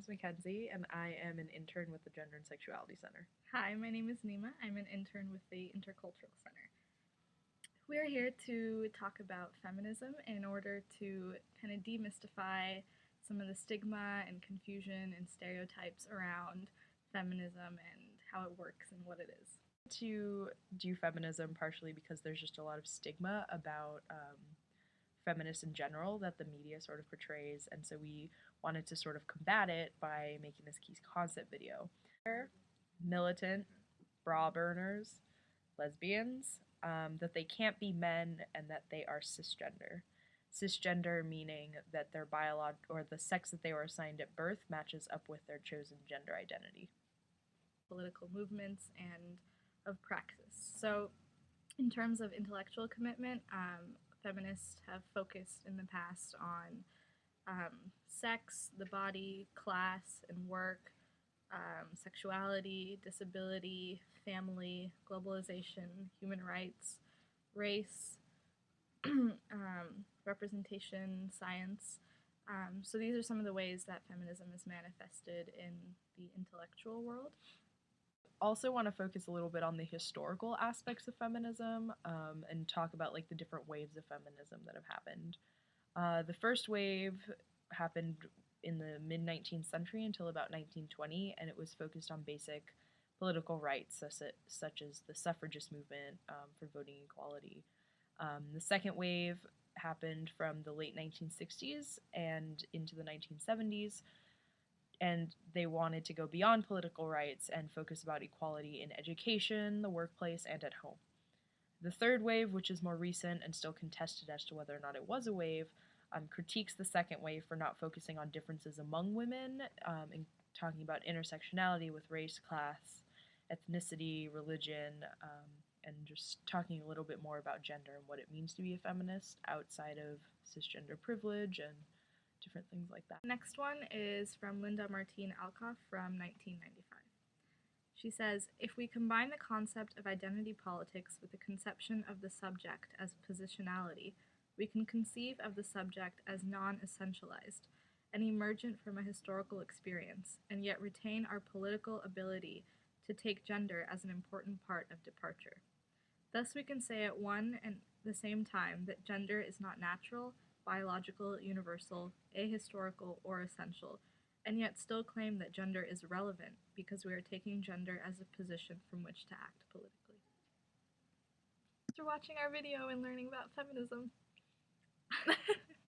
Mackenzie, and I am an intern with the Gender and Sexuality Center. Hi, my name is Nima. I'm an intern with the Intercultural Center. We are here to talk about feminism in order to kind of demystify some of the stigma and confusion and stereotypes around feminism and how it works and what it is. To do feminism partially because there's just a lot of stigma about feminists in general that the media sort of portrays, and so we wanted to sort of combat it by making this key concept video. Militant, bra burners, lesbians, that they can't be men and that they are cisgender. Cisgender meaning that their or the sex that they were assigned at birth matches up with their chosen gender identity. Political movements and of praxis. So, in terms of intellectual commitment, feminists have focused in the past on sex, the body, class, and work, sexuality, disability, family, globalization, human rights, race, representation, science. So these are some of the ways that feminism is manifested in the intellectual world. Also want to focus a little bit on the historical aspects of feminism and talk about like the different waves of feminism that have happened. The first wave happened in the mid 19th century until about 1920, and it was focused on basic political rights such as the suffragist movement for voting equality. The second wave happened from the late 1960s and into the 1970s, and they wanted to go beyond political rights and focus about equality in education, the workplace, and at home. The third wave, which is more recent and still contested as to whether or not it was a wave, critiques the second wave for not focusing on differences among women and talking about intersectionality with race, class, ethnicity, religion, and just talking a little bit more about gender and what it means to be a feminist outside of cisgender privilege and different things like that. Next one is from Linda Martine Alcoff from 1995. She says, if we combine the concept of identity politics with the conception of the subject as positionality, we can conceive of the subject as non-essentialized and emergent from a historical experience, and yet retain our political ability to take gender as an important part of departure. Thus we can say at one and the same time that gender is not natural, biological, universal, ahistorical, or essential, and yet still claim that gender is relevant because we are taking gender as a position from which to act politically. Thanks for watching our video and learning about feminism.